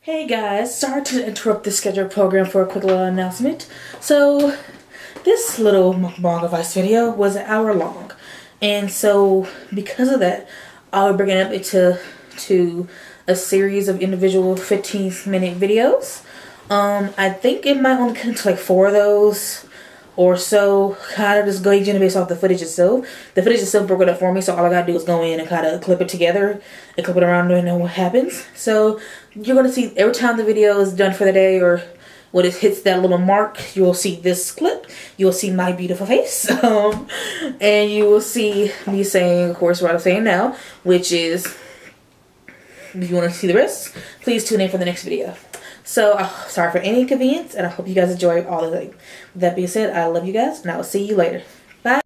Hey guys, sorry to interrupt the scheduled program for a quick little announcement. So, this little mukbang advice video was an hour long. And so, because of that, I'll bring it up into a series of individual 15-minute videos. I think it might only come to like 4 of those or so, kind of just gauging based off the footage itself. The footage itself broke it up for me, so all I gotta do is go in and kind of clip it together and clip it around and know what happens. So you're gonna see every time the video is done for the day or when it hits that little mark, you will see this clip. You will see my beautiful face, and you will see me saying, of course, what I'm saying now, which is, if you want to see the rest, please tune in for the next video. So, sorry for any inconvenience, and I hope you guys enjoy all of it. With that being said, I love you guys, and I will see you later. Bye.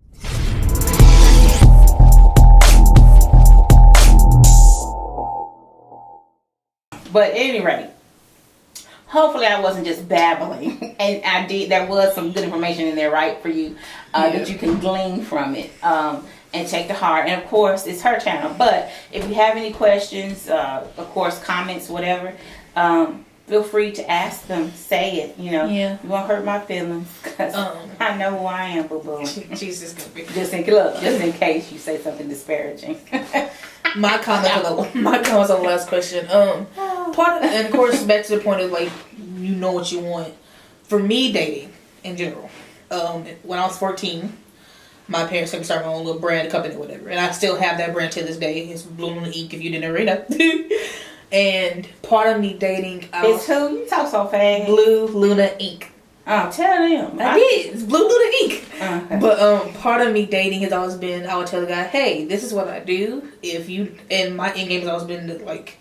But at any rate, hopefully I wasn't just babbling, and I did. There was some good information in there, right, for you that you can glean from it and take to heart. And of course, it's her channel. But if you have any questions, of course, comments, whatever. Feel free to ask them. Say it. You know, you won't hurt my feelings because I know who I am, boo boo. Jesus, just in case you say something disparaging. My comment on the last question. And of course, back to the point of like, you know what you want. For me, dating in general. When I was 14, my parents had me start my own little brand company, or whatever, and I still have that brand to this day. It's Blue Lunatics, if you didn't already know. And part of me dating, it's who? You talk so fast. Blue Luna Inc. Oh, tell them. I did. It's Blue Luna Inc. Okay. But part of me dating has always been, I would tell the guy, hey, this is what I do. If you, and my end game has always been like,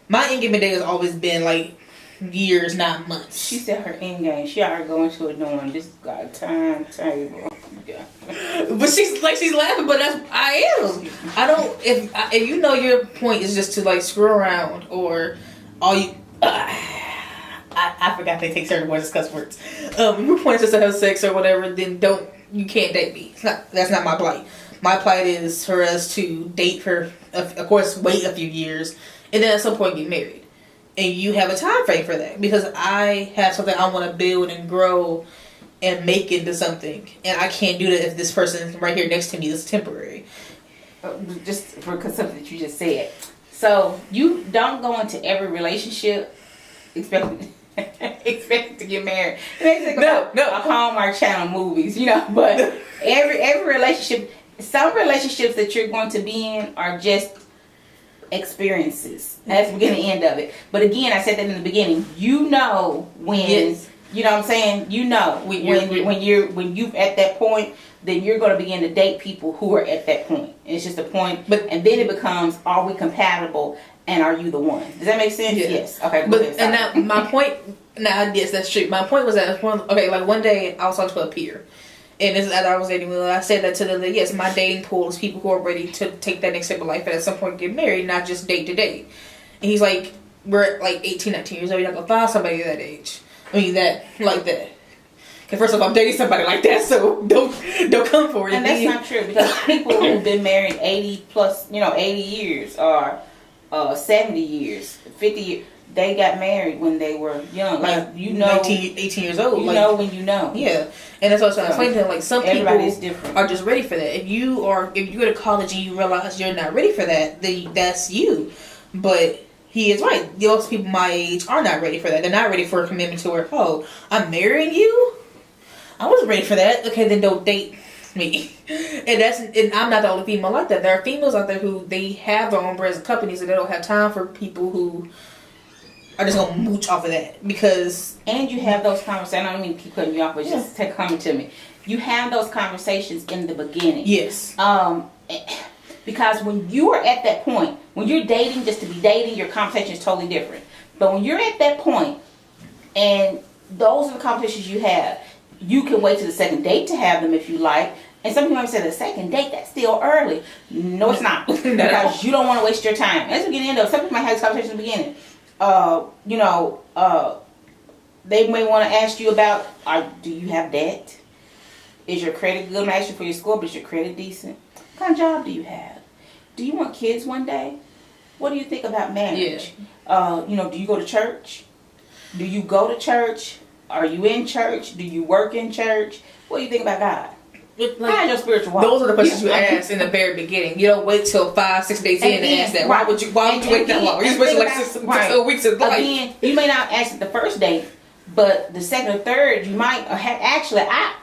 my end game dating has always been like years, not months. She said her end game. She already going to it knowing this got a timetable. Yeah. But she's laughing, but I am. I don't, if you know your point is just to like screw around or all you, I forgot they take certain words as cuss words. If your point is just to have sex or whatever, then you can't date me. That's not my plight. My plight is for us to date for, of course, wait a few years, and then at some point get married. And you have a time frame for that, because I have something I want to build and grow and make into something, and I can't do that if this person right here next to me is temporary. Just for something that you just said. So you don't go into every relationship expecting to get married. No, a Hallmark Channel movies, you know. But every relationship, some relationships that you're going to be in are just experiences. That's the beginning and end of it. But again, I said that in the beginning. You know when. Yes. You know what I'm saying? You know when you're at that point, then you're going to begin to date people who are at that point. And it's just a point, and then it becomes, are we compatible, and are you the one? Does that make sense? Yes. Okay. And now my point. Now, yes, that's true. My point was that like one day I was talking to a peer, and this as I was dating, I said that to them that yes, my dating pool is people who are ready to take that next step of life and at some point get married, not just date to date. And he's like, we're at like 18, 19 years old. You're not gonna find somebody that age. I mean that. Okay, first of all, I'm dating somebody like that, so don't come for it. And that's not true, because people who've been married 80 years or 70 years, 50 years, they got married when they were young. Like, you know, 19, 18 years old. You know when you know. Yeah, and that's what I was explaining to him. Like, some people different. Are just ready for that. If you go to college and you realize you're not ready for that, then that's you. But he is right. Those people my age are not ready for that. They're not ready for a commitment to where, oh, I'm marrying you? I wasn't ready for that. Okay, then don't date me. And I'm not the only female like that. There are females out there who they have their own brands and companies, and they don't have time for people who are just gonna mooch off of that. Because you have those conversations. I don't mean to keep cutting you off, but just take coming to me. You have those conversations in the beginning. Yes. Because when you are at that point, when you're dating just to be dating, your conversation is totally different. But when you're at that point, and those are the conversations you have, you can wait to the second date to have them if you like. And some people might say the second date, that's still early. No, it's not. Because you don't want to waste your time. As we get into it, some people might have this conversation in the beginning. They may want to ask you about, do you have debt? Is your credit good? I'm asking for your score, but is your credit decent? What kind of job do you have? Do you want kids one day? what do you think about marriage? Yeah. Do you go to church? Do you go to church? Are you in church? Do you work in church? What do you think about God? How's your spiritual walk? Those are the questions you ask in the very beginning. You don't wait till 5-6 days in and ask that. Why would you wait that long? You're supposed to like 6 weeks of life. Again, you may not ask it the first date, but the second or third, you might actually. I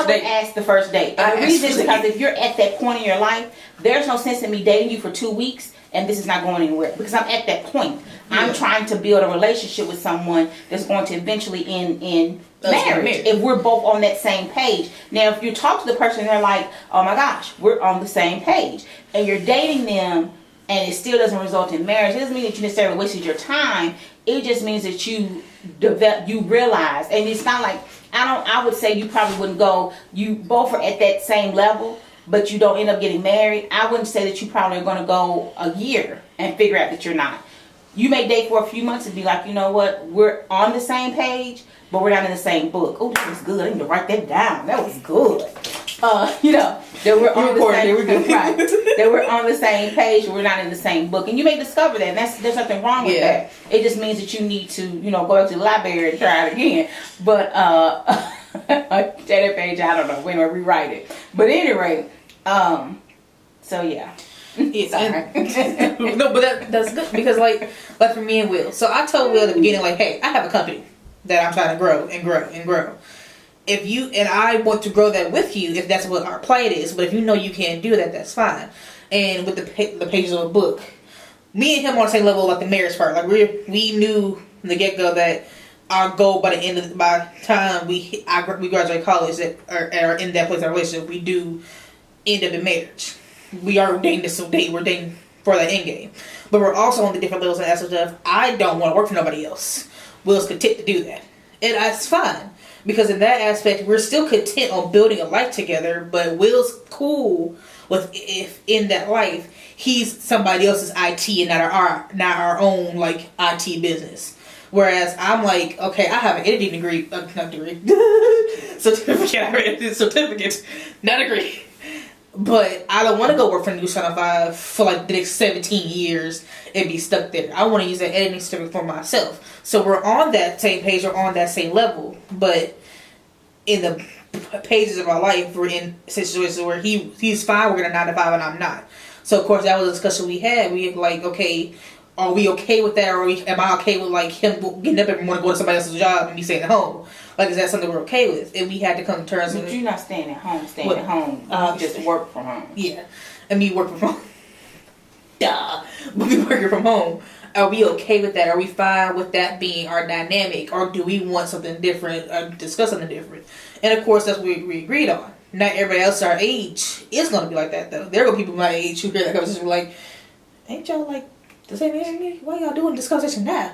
would ask the first date. And the reason is because if you're at that point in your life, there's no sense in me dating you for 2 weeks and this is not going anywhere. Because I'm at that point. Yeah. I'm trying to build a relationship with someone that's going to eventually end in marriage. If we're both on that same page. Now, if you talk to the person and they're like, oh my gosh, we're on the same page. And you're dating them and it still doesn't result in marriage, it doesn't mean that you necessarily wasted your time. It just means that you realize, and it's not like, I would say you probably wouldn't go, you both are at that same level, but you don't end up getting married. I wouldn't say that you probably are going to go a year and figure out that you're not. You may date for a few months and be like, you know what, we're on the same page, but we're not in the same book. Oh, this was good. I need to write that down. That was good. That we're on the same right. That we're on the same page, but we're not in the same book. And you may discover that. There's nothing wrong with that. It just means that you need to, go back to the library and try it again. But that page, I don't know. We're gonna rewrite it. But anyway, so yeah. No, but that's good because like for me and Will. So I told Will at the beginning, like, hey, I have a company that I'm trying to grow and grow and grow. If you and I want to grow that with you, if that's what our plan is, but if you know you can't do that, that's fine. And with the pages of a book, me and him on the same level, like the marriage part, like we knew from the get go that our goal by the time we graduate college are in that place in our relationship, we do end up in marriage. We are dating this date. We're dating for that end game, but we're also on the different levels and aspects of I don't want to work for nobody else. Will's content to do that, and that's fine. Because in that aspect, we're still content on building a life together, but Will's cool with if in that life he's somebody else's IT and not our own like IT business. Whereas I'm like, okay, I have an editing degree, certificate, not degree. But I don't want to go work for News Channel 5 for like the next 17 years and be stuck there. I want to use that editing certificate for myself. So we're on that same page or on that same level. But in the pages of our life, we're in situations where he's fine, we're going to 9 to 5 and I'm not. So of course that was a discussion we had. We like, okay, are we okay with that? Or am I okay with like him getting up every morning, going to somebody else's job and me staying at home? Like, is that something we're okay with? And we had to come to terms with. But you're not staying at home. At home. You just work from home. Yeah. And me working from home. Duh. But me working from home. Are we okay with that? Are we fine with that being our dynamic? Or do we want something different or discuss something different? And of course, that's what we agreed on. Not everybody else our age is going to be like that, though. There are people my age who hear that conversation like, ain't y'all like the same age as me? Why y'all doing this conversation now?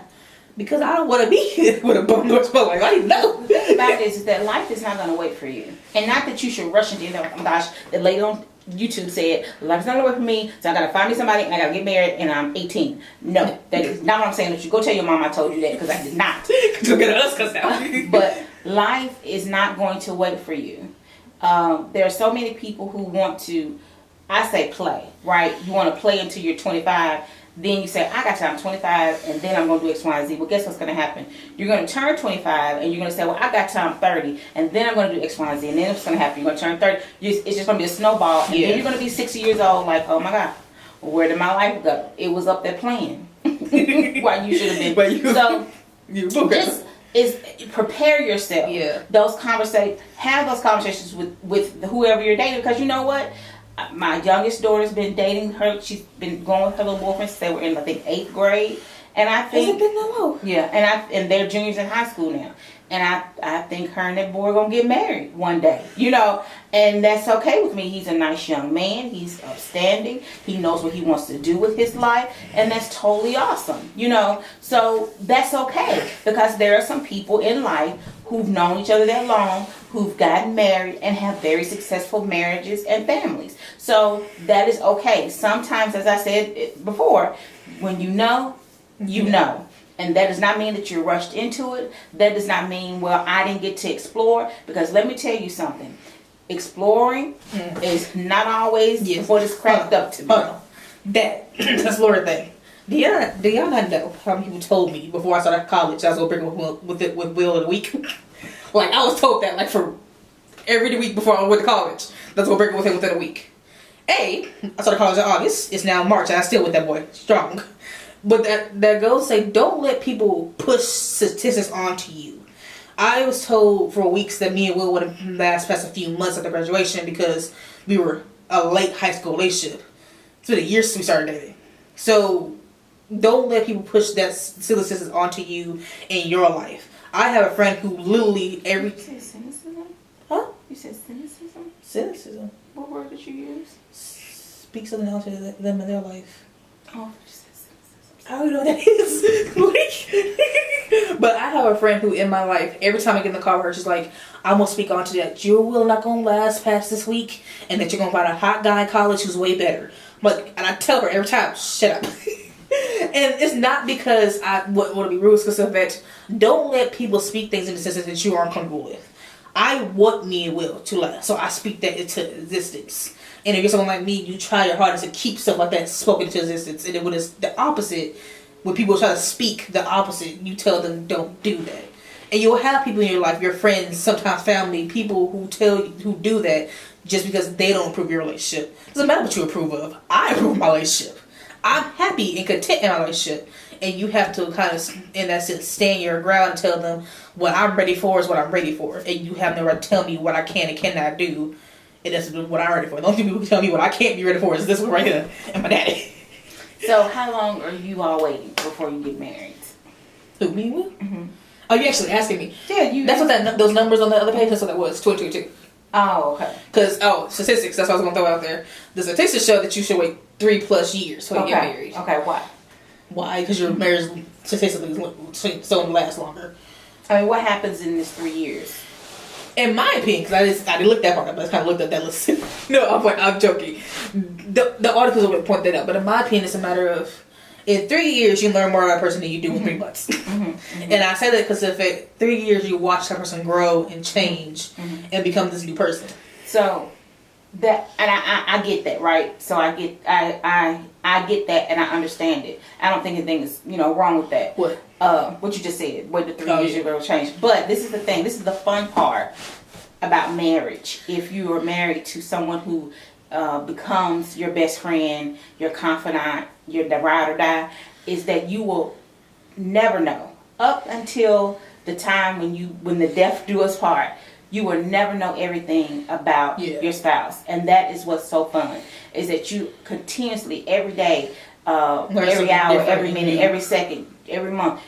Because I don't want to be here with a bum or smell like I didn't know. The thing about it is that life is not going to wait for you. And not that you should rush into it. Oh my gosh, the lady on YouTube said, life is not going to wait for me, so I got to find me somebody and I got to get married and I'm 18. No, that is not what I'm saying. That you go tell your mom I told you that because I did not. Look at us because now. But life is not going to wait for you. There are so many people who want to, I say play, right? You want to play until you're 25. Then you say, I got time 25 and then I'm going to do X, Y, and Z. Well, guess what's going to happen? You're going to turn 25 and you're going to say, well, I got time 30 and then I'm going to do X, Y, and Z. And then what's going to happen? You're going to turn 30. It's just going to be a snowball. And then you're going to be 60 years old like, oh my God, where did my life go? It was up there playing. Why you should have been. Just prepare yourself. Yeah. Have those conversations with whoever you're dating because you know what? My youngest daughter's been dating her. She's been going with her little boyfriend since they were in, I think, 8th grade. And I think... Has it been that long? Yeah. And they're juniors in high school now. And I think her and that boy are going to get married one day. And that's okay with me. He's a nice young man. He's upstanding. He knows what he wants to do with his life. And that's totally awesome. So that's okay. Because there are some people in life who've known each other that long, who've gotten married and have very successful marriages and families. So that is okay. Sometimes, as I said before, when you know, you know. And that does not mean that you're rushed into it. That does not mean, well, I didn't get to explore. Because let me tell you something. Exploring is not always what it's cracked up to be. That's Laura thing. Do y'all not know how many people told me before I started college I was gonna break up with Will in a week? Like, I was told that, like, for every week before I went to college. That's gonna break up with him within a week. I started college in August. It's now March, and I'm still with that boy. Strong. But that goes to say, don't let people push statistics onto you. I was told for weeks that me and Will would last past a few months after graduation because we were a late high school relationship. It's been a year since we started dating. So, don't let people push that statistics onto you in your life. I have a friend who literally every... You said cynicism? Huh? You said cynicism? Cynicism. What word did you use? Speak something else to them in their life. Oh, you said cynicism. I don't know what that is. But I have a friend who in my life, every time I get in the car with her, she's like, I'm going to speak on to that. Your will not going to last past this week, and that you're going to find a hot guy in college who's way better. But, and I tell her every time, shut up. And it's not because I want to be rude, it's because of that. Don't let people speak things into existence that you aren't comfortable with. I want me and Will to last, so I speak that into existence. And if you're someone like me, you try your hardest to keep stuff like that spoken into existence. And then when it's the opposite, when people try to speak the opposite, you tell them don't do that. And you'll have people in your life, your friends, sometimes family, people who do that just because they don't approve your relationship. It doesn't matter what you approve of. I approve of my relationship. I'm happy and content in my relationship. And you have to kind of, in that sense, stand your ground and tell them what I'm ready for is what I'm ready for. And you have no right to tell me what I can and cannot do. And that's what I'm ready for. The only people who can tell me what I can't be ready for is this one right here and my daddy. So how long are you all waiting before you get married? Who, me and Will? Mm-hmm. Oh, you actually asking me? Yeah, you. That's what those numbers on the other page, that's what that was, 2022. Oh, okay. Because, statistics, that's what I was going to throw out there. The statistics show that you should wait 3+ years before you get married. Okay, why? Why? Because your marriage statistically so lasts longer. I mean, what happens in this 3 years? In my opinion, because I didn't look that part up, but I kind of looked at that list. No, I'm joking. The articles will point that out, but in my opinion, it's a matter of in 3 years you learn more about a person than you do in 3 months. Mm-hmm. Mm-hmm. And I say that because if in 3 years you watch that person grow and change and become this new person. So that, and I get that, right? So I get that, and I understand it. I don't think anything is wrong with that. What? What you just said. Wait the 3 years you're going to change. But this is the thing. This is the fun part about marriage. If you are married to someone who becomes your best friend, your confidant, your ride or die, is that you will never know up until the time when the death do us part. You will never know everything about your spouse, and that is what's so fun. Is that you continuously every day, every hour, every minute, every second, every month,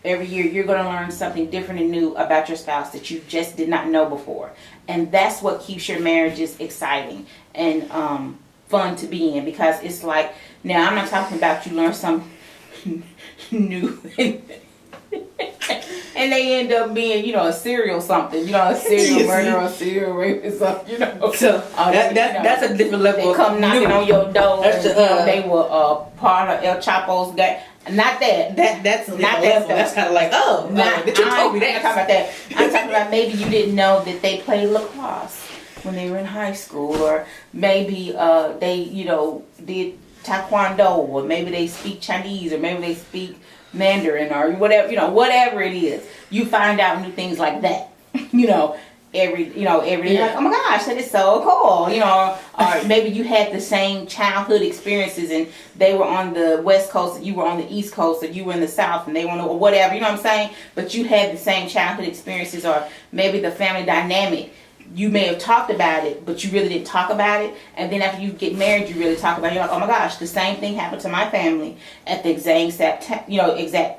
every year, you're going to learn something different and new about your spouse that you just did not know before. And that's what keeps your marriages exciting and fun to be in, because it's like, now I'm not talking about you learn something new and they end up being, a serial something, a serial murderer or serial rapist, So that's a different level. They come knocking on your door. They were part of El Chapo's gang. Not that. That's a not that. That's kind of like, you told me that. I'm talking about that. I'm talking about maybe you didn't know that they played lacrosse when they were in high school, or maybe they did taekwondo, or maybe they speak Chinese, or maybe they speak Mandarin, or whatever, whatever it is. You find out new things like that, every day, like, oh my gosh, that is so cool, or maybe you had the same childhood experiences and they were on the West Coast and you were on the East Coast, or you were in the South and they were or whatever, you know what I'm saying? But you had the same childhood experiences, or maybe the family dynamic. You may have talked about it, but you really didn't talk about it. And then after you get married, you really talk about it. You're like, oh my gosh, the same thing happened to my family at the exact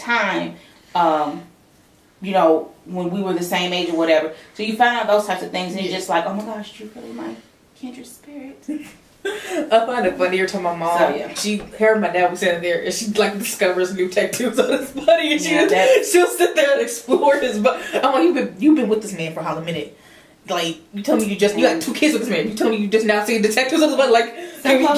time, when we were the same age or whatever. So you find out those types of things, and you're just like, oh my gosh, you're really my kindred spirit. I find it funny. You're talking about my mom. So, her and my dad was sitting there, and she discovers new tattoos on his body, and she'll sit there and explore his body. I'm like, you've been with this man for a minute. Like, you tell me you got 2 kids with this man. You tell me you just now seeing detectives on his butt. Like,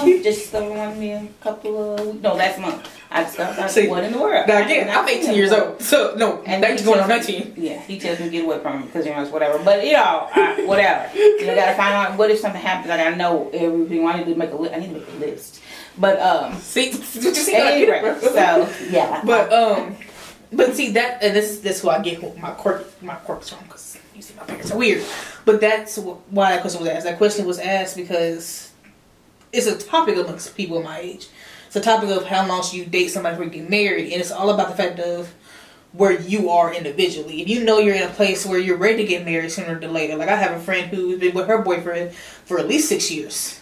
you just discovered me a couple of last month. I discovered what in the world. Now again, I'm 18 years old, so no, and that's going on 19. Yeah, he tells me to get away from him because it's whatever. But whatever. Gotta find out what if something happens. I gotta know everything. I need to make a list. But See, what you see? anyway, so yeah. But see that, and this who I get my quirks from, because you see my parents are weird. But that's why that question was asked. That question was asked because it's a topic amongst people my age. It's a topic of how long should you date somebody before you get married, and it's all about the fact of where you are individually. If you know you're in a place where you're ready to get married sooner than later. Like I have a friend who's been with her boyfriend for at least 6 years.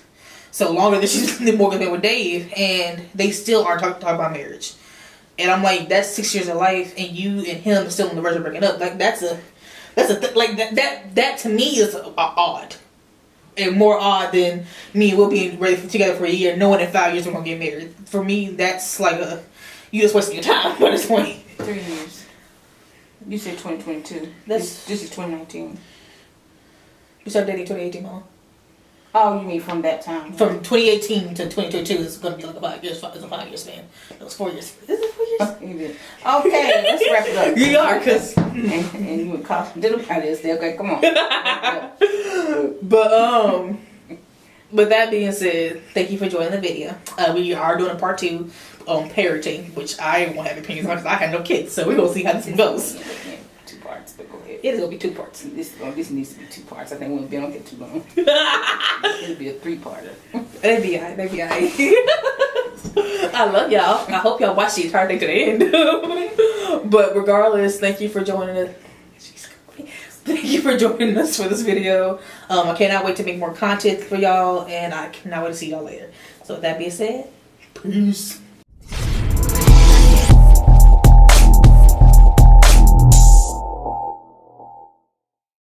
So longer than she's been with Dave, and they still aren't talking about marriage. And I'm like, that's 6 years of life, and you and him are still on the verge of breaking up. Like that to me is odd, and more odd than me. We'll be ready together for a year, knowing in 5 years we're gonna get married. For me, that's like you just wasting your time by this point. 3 years. You said 2022. This is 2019. You started dating 2018, Mama. Oh, you mean from that time? From 2018 to 2022 is going to be like a 5 years. It's a 5 year span. It was 4 years. Is it 4 years? Okay, let's wrap it up. You are, because and you would cost did about this. Okay, come on. But that being said, thank you for joining the video. We are doing a part 2 on parenting, which I won't have opinions on because I have no kids. So we're gonna see how this one goes. 2 parts, but go ahead. It is gonna be 2 parts. This needs to be 2 parts. I think we'll be on it too long. It'll be a 3-parter. That'd be alright. I love y'all. I hope y'all watch the entire thing to the end. But regardless, thank you for joining us. Thank you for joining us for this video. I cannot wait to make more content for y'all, and I cannot wait to see y'all later. So with that being said, peace.